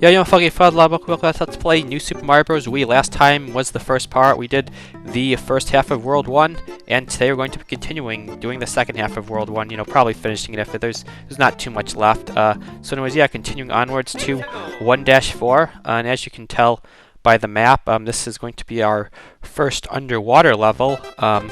Yo, Foggy Fud, let's play New Super Mario Bros. Wii. Last time was the first part. We did the first half of World 1, and today we're going to be continuing doing the second half of World 1, probably finishing it if there's not too much left. So anyways, yeah, continuing onwards to 1-4, and as you can tell by the map, this is going to be our first underwater level, so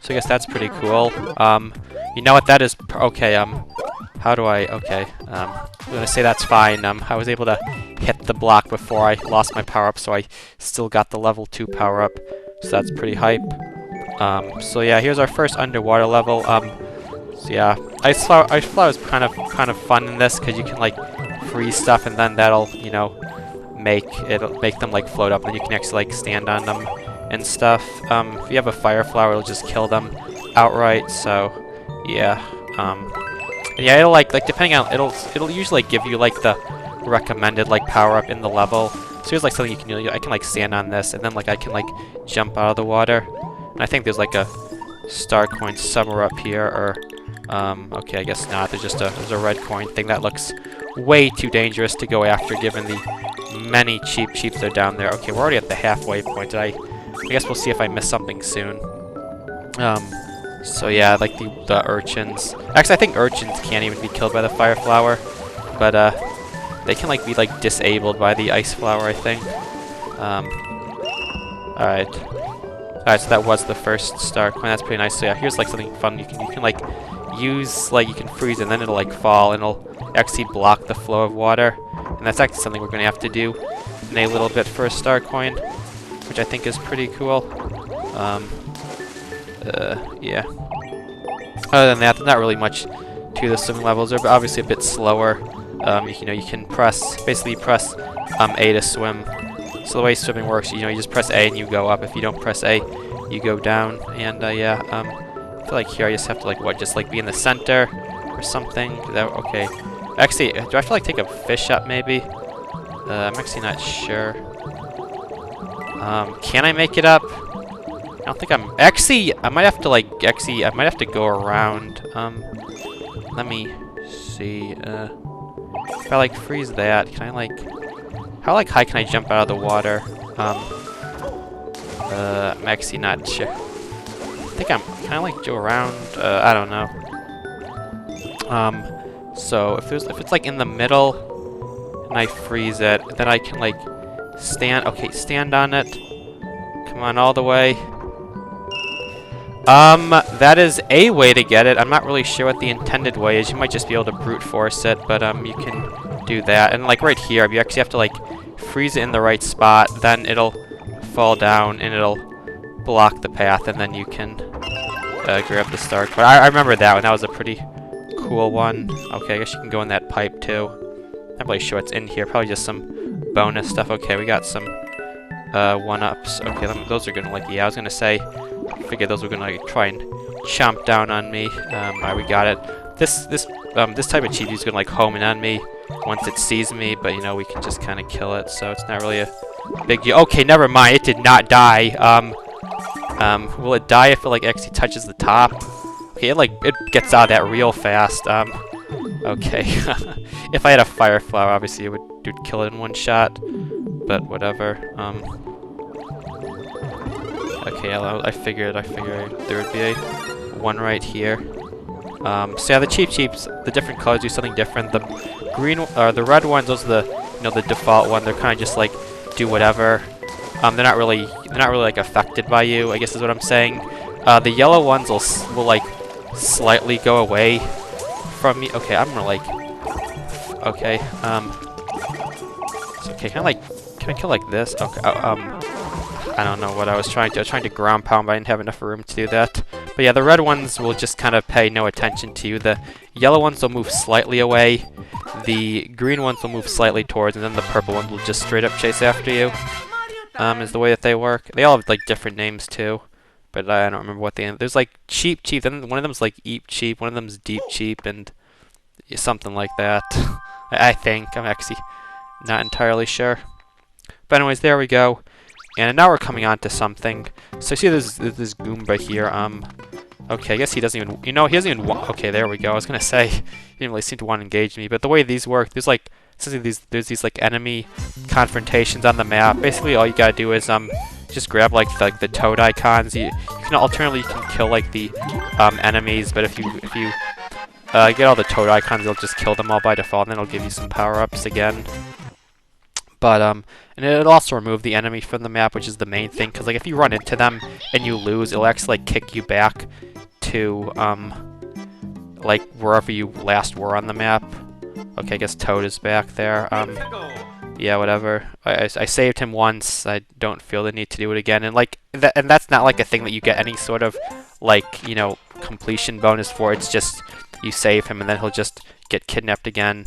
I guess that's pretty cool. You know what that is? Okay, how do I, okay, I'm gonna say that's fine. I was able to hit the block before I lost my power-up, so I still got the level 2 power-up, so that's pretty hype. So yeah, here's our first underwater level. So yeah, Ice Flower is kind of fun in this, because you can like freeze stuff, and then that'll, make them like float up, and you can actually like stand on them and stuff. If you have a Fire Flower, it'll just kill them outright, so yeah. Yeah, it'll like depending on it'll usually give you like the recommended like power up in the level. So here's like something you can do. I can like stand on this, and then like I can like jump out of the water. And I think there's like a star coin somewhere up here, or okay, I guess not. There's a red coin thing that looks way too dangerous to go after, given the many cheeps that are down there. Okay, we're already at the halfway point. I guess we'll see if I miss something soon. So yeah, like the urchins. Actually, I think urchins can't even be killed by the Fire Flower, but they can like be like disabled by the Ice Flower, I think. Alright, so that was the first star coin. That's pretty nice. So yeah, here's like something fun. You can like use you can freeze it, and then it'll like fall, and it'll actually block the flow of water. And that's actually something we're gonna have to do in a little bit for a star coin, which I think is pretty cool. Yeah. Other than that, there's not really much to the swimming levels. They're obviously a bit slower. You can basically press A to swim. So the way swimming works, you just press A and you go up. If you don't press A, you go down. And yeah, I feel like here I just have to just be in the center or something. Okay. Actually, do I have to take a fish up maybe? I'm actually not sure. Can I make it up? I don't think I'm actually. I might have to go around. Let me see. If I freeze that, can I how high can I jump out of the water? I'm actually not sure. I think can I go around? I don't know. So if it's in the middle and I freeze it, then I can stand. Okay, stand on it. Come on, all the way. That is a way to get it. I'm not really sure what the intended way is. You might just be able to brute force it, but you can do that. And right here, you actually have to freeze it in the right spot, then it'll fall down and it'll block the path, and then you can grab the star coin. I remember that one. That was a pretty cool one. Okay, I guess you can go in that pipe too. Not really sure what's in here. Probably just some bonus stuff. Okay, we got some 1-ups. Okay, those are gonna yeah, I was gonna say. I figured those were gonna try and chomp down on me. Alright, we got it. This type of cheat is gonna home in on me once it sees me, but we can just kind of kill it, so it's not really a big deal. Okay, never mind. It did not die. Will it die if it actually touches the top? Okay, it gets out of that real fast. Okay. If I had a Fire Flower, obviously it would kill it in one shot, but whatever. Okay, I figured there would be a one right here. So yeah, the cheeps, the different colors do something different. The green or the red ones, those are the default one. They're kind of just do whatever. They're not really affected by you, I guess is what I'm saying. The yellow ones will slightly go away from me. Okay, I'm gonna okay. So, okay, can I kill this? Okay. I don't know what I was trying to. I was trying to ground pound, but I didn't have enough room to do that. But yeah, the red ones will just kind of pay no attention to you. The yellow ones will move slightly away. The green ones will move slightly towards, and then the purple ones will just straight up chase after you. Is the way that they work. They all have different names too, but I don't remember what they. There's cheap. Then one of them's eat cheap. One of them's deep cheap, and something like that. I think. I'm actually not entirely sure. But anyways, there we go. And now we're coming on to something. So see this Goomba here. Okay, I guess he doesn't even, he doesn't even want, okay, there we go. I was gonna say, he didn't really seem to want to engage me, but the way these work, there's So there's these like enemy confrontations on the map. Basically, all you gotta do is just grab like the toad icons. You can alternately kill like the enemies, but if you get all the toad icons, you'll just kill them all by default, and then it'll give you some power-ups again. But and it'll also remove the enemy from the map, which is the main thing. Because like if you run into them and you lose, it'll actually like kick you back to like wherever you last were on the map. Okay, I guess Toad is back there. Yeah, whatever. I saved him once. I don't feel the need to do it again. And like that's not like a thing that you get any sort of like, you know, completion bonus for. It's just you save him and then he'll just get kidnapped again.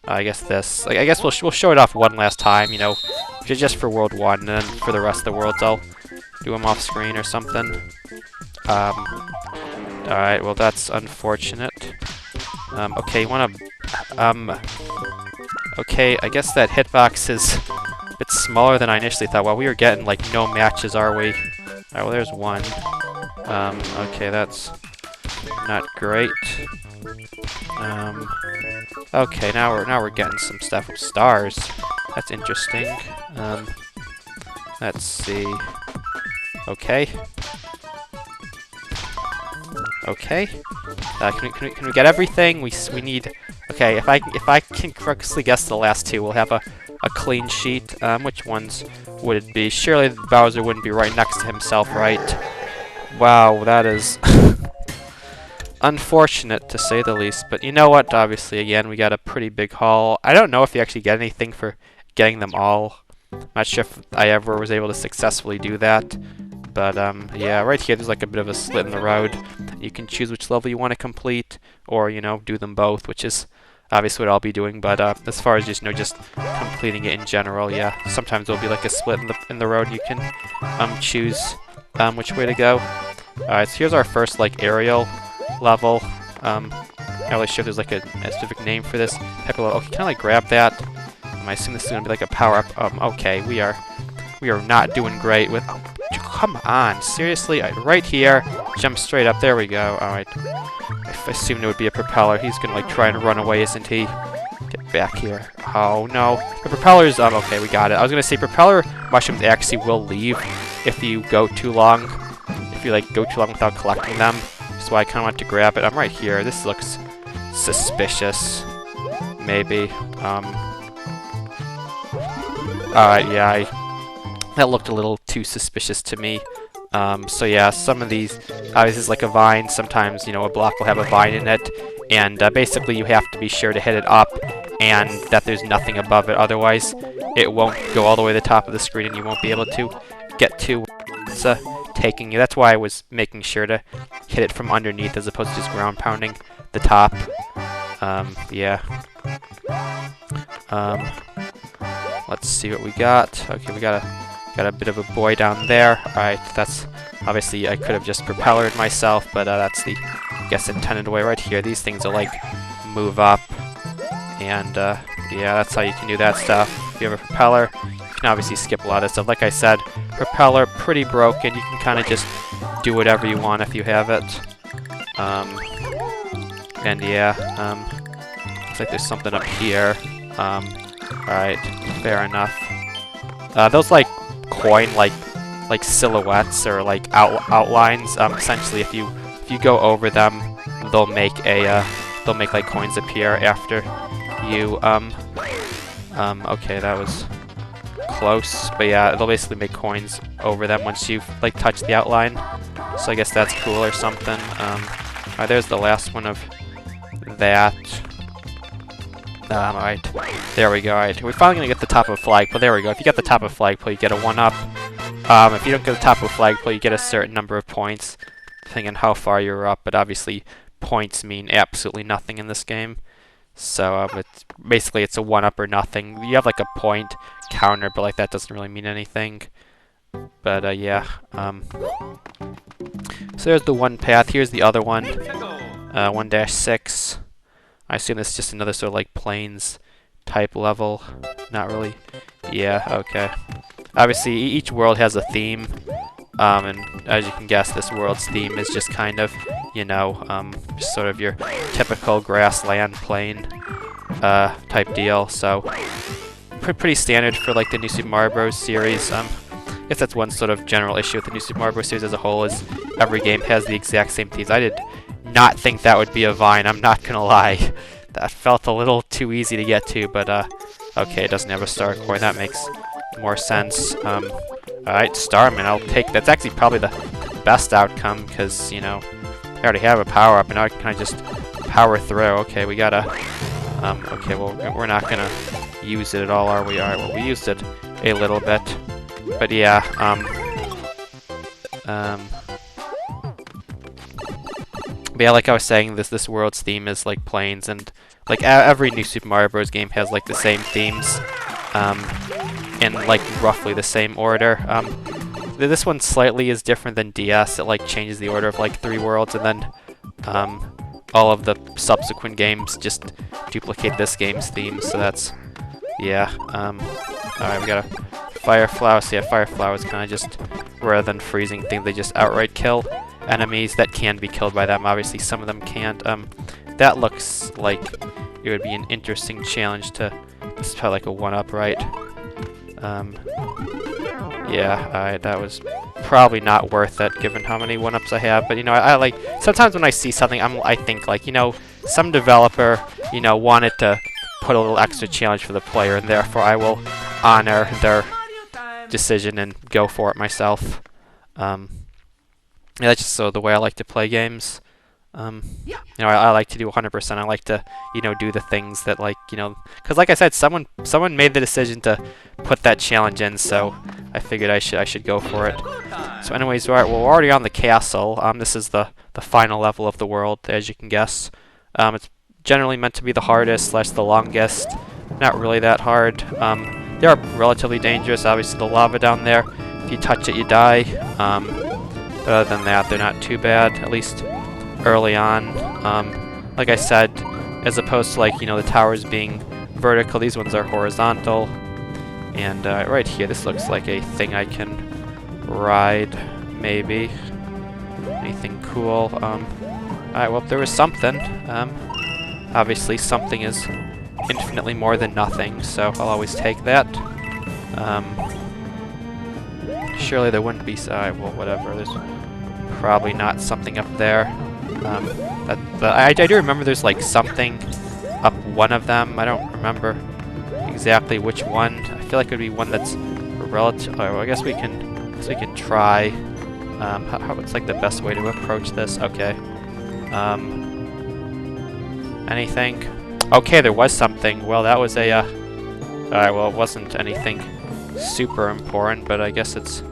I guess this. Like, I guess we'll show it off one last time, you know, just for World 1, and then for the rest of the worlds I'll do them off screen or something. Alright, well that's unfortunate. Okay, you wanna okay, I guess that hitbox is a bit smaller than I initially thought. Well, we were getting like no matches, are we? Alright, well there's one. Okay, that's not great. Okay, now we're getting some stuff with stars. That's interesting. Let's see. Okay. Okay. Can we get everything? We need. Okay, if I can correctly guess the last two, we'll have a clean sheet. Which ones would it be? Surely Bowser wouldn't be right next to himself, right? Wow, that is unfortunate to say the least. But you know what? Obviously, again, we got a pretty big haul. I don't know if you actually get anything for getting them all. I'm not sure if I ever was able to successfully do that. But yeah, right here there's like a bit of a slit in the road. You can choose which level you want to complete, or you know, do them both, which is obviously what I'll be doing. But as far as just just completing it in general, yeah, sometimes there'll be like a split in the road. You can choose which way to go. Alright, so here's our first like aerial level. I'm not really sure if there's like a specific name for this type of level. Okay, can I like grab that? I assume this is gonna be like a power up. Okay, we are not doing great with. Oh, come on, seriously? Right here, jump straight up. There we go. Alright. I assumed it would be a propeller. He's gonna like try and run away, isn't he? Get back here. Oh no. The propellers, okay, we got it. I was gonna say propeller mushrooms actually will leave if you go too long. If you like go too long without collecting them. That's why I kinda want to grab it. I'm right here. This looks suspicious. Maybe. Alright, yeah, that looked a little too suspicious to me. So yeah, some of these, obviously it's like a vine. Sometimes, you know, a block will have a vine in it. And basically you have to be sure to hit it up and that there's nothing above it. Otherwise, it won't go all the way to the top of the screen and you won't be able to get to it's taking you. That's why I was making sure to hit it from underneath as opposed to just ground pounding the top. Yeah. Let's see what we got. Okay, we got a bit of a boy down there. Alright, that's obviously I could have just propellered myself, but that's the I guess intended way right here. These things will like move up, and yeah, that's how you can do that stuff. If you have a propeller, you can obviously skip a lot of stuff. Like I said, propeller pretty broken. You can kind of just do whatever you want if you have it. And yeah, looks like there's something up here. Alright, fair enough. Those like coin like silhouettes or like outlines. Essentially, if you go over them, they'll make like coins appear after you. Okay, that was close, but yeah, they'll basically make coins over them once you've like touched the outline. So I guess that's cool or something. Alright, there's the last one of that. Alright, there we go. Alright, we're finally gonna get the top of a flagpole. There we go. If you get the top of a flagpole, you get a 1-up. If you don't get the top of a flagpole, you get a certain number of points, depending on how far you're up. But obviously, points mean absolutely nothing in this game. So it's basically it's a 1-up or nothing. You have like a point counter, but like that doesn't really mean anything. But yeah. So there's the one path. Here's the other one. 1-6. I assume this is just another sort of like plains type level. Not really. Yeah, okay. Obviously, each world has a theme. And as you can guess, this world's theme is just kind of, you know, just sort of your typical grassland plain. type deal. So pretty standard for like the New Super Mario Bros. Series. I guess that's one sort of general issue with the New Super Mario Bros. Series as a whole, is every game has the exact same themes. I did not think that would be a vine, I'm not gonna lie. That felt a little too easy to get to, but okay, it doesn't have a star coin, that makes more sense. Alright, Starman, I'll take, that's actually probably the best outcome, because, you know, I already have a power-up, and now I can kind of just power through. Okay, we gotta, okay, well, we're not gonna use it at all, are we? Alright, well, we used it a little bit, but yeah, but yeah, like I was saying, this world's theme is like planes, and like every new Super Mario Bros. Game has like the same themes, in like roughly the same order. This one slightly is different than DS. It like changes the order of like 3 worlds, and then all of the subsequent games just duplicate this game's theme. So that's, yeah. Alright, we got a Fire Flower. So yeah, Fire Flower is kind of just, rather than freezing things, they just outright kill enemies that can be killed by them. Obviously, some of them can't. That looks like it would be an interesting challenge to. This is probably like a 1-up, right? Yeah, alright, that was probably not worth it given how many 1-ups I have. But you know, I like, sometimes when I see something, I think like, you know, some developer, you know, wanted to put a little extra challenge for the player, and therefore I will honor their decision and go for it myself. Yeah, that's just so the way I like to play games. You know, I like to do 100%. I like to, you know, do the things that, like, you know, because like I said, someone made the decision to put that challenge in, so I figured I should go for it. So anyways, we're already on the castle. This is the final level of the world, as you can guess. It's generally meant to be the hardest / the longest. Not really that hard. They are relatively dangerous. Obviously, the lava down there, if you touch it, you die. But other than that, they're not too bad, at least early on. Like I said, as opposed to, like, you know, the towers being vertical, these ones are horizontal. And right here, this looks like a thing I can ride, maybe. Anything cool? Alright, well, there was something. Obviously, something is infinitely more than nothing, so I'll always take that. Surely there wouldn't be, well, whatever, there's probably not something up there. I do remember there's like something up one of them. I don't remember exactly which one. I feel like it would be one that's relative. Oh, well, I guess we can try. What's like the best way to approach this? Okay. Anything? Okay, there was something. Well, that was a. Alright, well, it wasn't anything super important, but I guess it's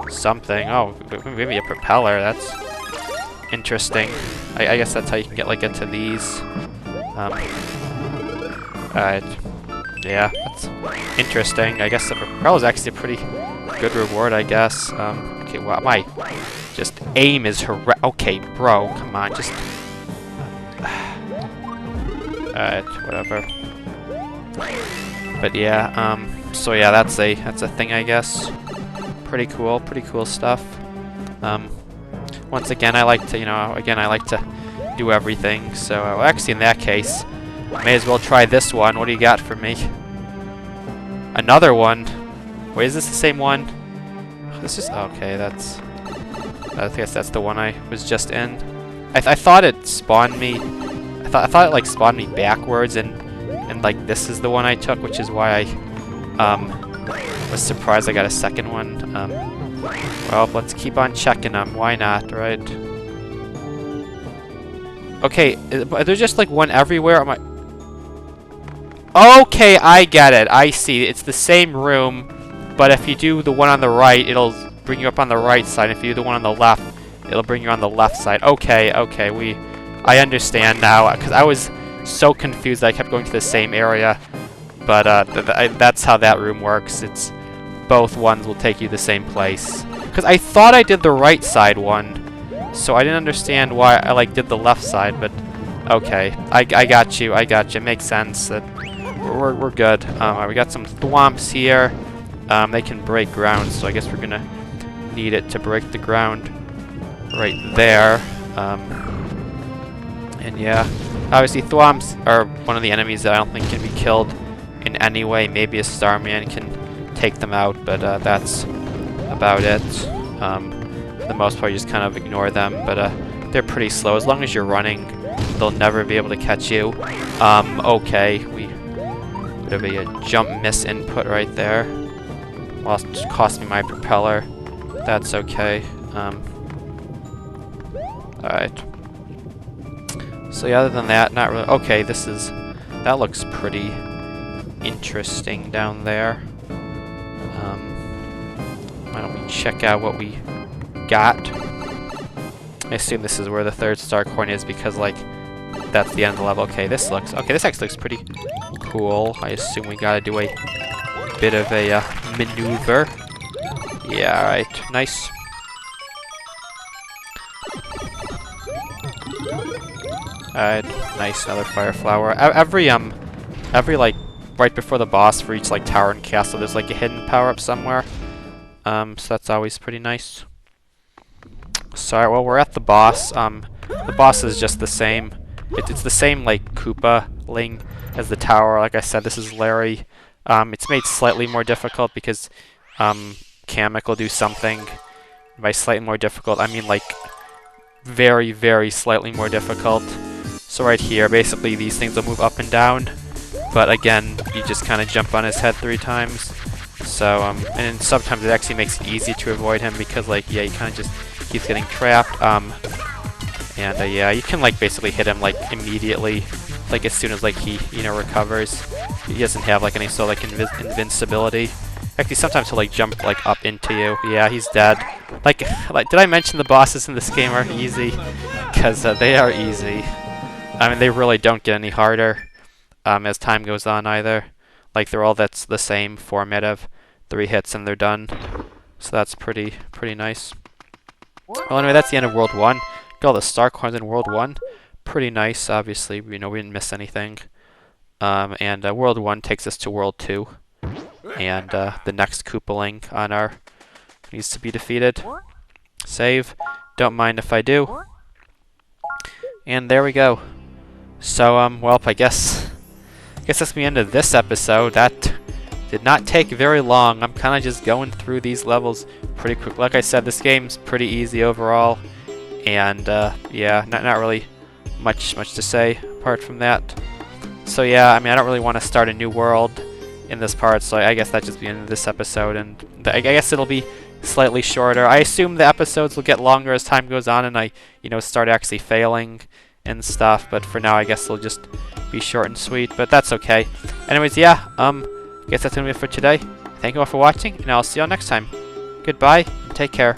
something. Oh, maybe a propeller. That's interesting. I guess that's how you can get like into these. Alright. Yeah, that's interesting. I guess the propeller is actually a pretty good reward, I guess. Okay, well, my just aim is okay, bro. Come on, just. Alright, whatever. But yeah, so yeah, that's a thing, I guess. Pretty cool stuff. Once again, I like to, I like to do everything. So, well, actually, in that case, may as well try this one. What do you got for me? Another one. Wait, is this the same one? This is okay. I guess that's the one I was just in. I thought it spawned me. I thought it like spawned me backwards, and like this is the one I took, which is why I was surprised I got a second one. Well, let's keep on checking them. Why not, right? Okay, there's just like one everywhere. Okay, I get it. I see. It's the same room, but if you do the one on the right, it'll bring you up on the right side. If you do the one on the left, it'll bring you on the left side. Okay, I understand now, because I was so confused that I kept going to the same area. But that's how that room works. It's both ones will take you the same place. Because I thought I did the right side one, so I didn't understand why I like did the left side. But okay, I got you. It makes sense. That we're good. We got some thwomps here. They can break ground, so I guess we're gonna need it to break the ground right there. And yeah, Obviously, Thwoms are one of the enemies that I don't think can be killed in any way. Maybe a Starman can take them out, but that's about it. For the most part, you just kind of ignore them, but they're pretty slow. As long as you're running, they'll never be able to catch you. Okay, bit of a jump miss input right there. Lost, cost me my propeller. That's okay. Alright. So yeah, other than that, not really. Okay, that looks pretty interesting down there. Why don't we check out what we got? I assume this is where the third star coin is because, like, that's the end of the level. Okay, this actually looks pretty cool. I assume we gotta do a bit of a maneuver. Yeah, alright, nice. Alright, nice, another fire flower. Every like, right before the boss for each, like, tower and castle, there's, like, a hidden power-up somewhere. So that's always pretty nice. So, alright, well, we're at the boss. The boss is just the same. It's the same, like, Koopa-ling as the tower. Like I said, this is Larry. It's made slightly more difficult because, Kamek will do something. By slightly more difficult, I mean, like, very, very slightly more difficult. So right here, basically these things will move up and down, but again, you just kind of jump on his head 3 times. So, and sometimes it actually makes it easy to avoid him because, like, yeah, he kind of just keeps getting trapped. Yeah, you can, like, basically hit him, like, immediately, like, as soon as, like, he, you know, recovers. He doesn't have, like, any sort of, like, invincibility. Actually, sometimes he'll, like, jump, like, up into you. Yeah, he's dead. Like, did I mention the bosses in this game are easy? Because they are easy. I mean, they really don't get any harder as time goes on either. Like, they're all that's the same format of 3 hits and they're done. So that's pretty nice. Well, anyway, that's the end of World 1. Got all the star coins in World 1. Pretty nice, obviously. You know, we didn't miss anything. World 1 takes us to World 2. And the next Koopaling on our needs to be defeated. Save. Don't mind if I do. And there we go. So, well, I guess that's the end of this episode. That did not take very long. I'm kind of just going through these levels pretty quick. Like I said, this game's pretty easy overall. And, yeah, not really much to say apart from that. So, yeah, I mean, I don't really want to start a new world in this part, so I guess that's just the end of this episode. And I guess it'll be slightly shorter. I assume the episodes will get longer as time goes on and I, you know, start actually failing and stuff, but for now I guess they'll just be short and sweet, but that's okay. Anyways, yeah, guess that's gonna be it for today. Thank you all for watching, and I'll see you all next time. Goodbye, and take care.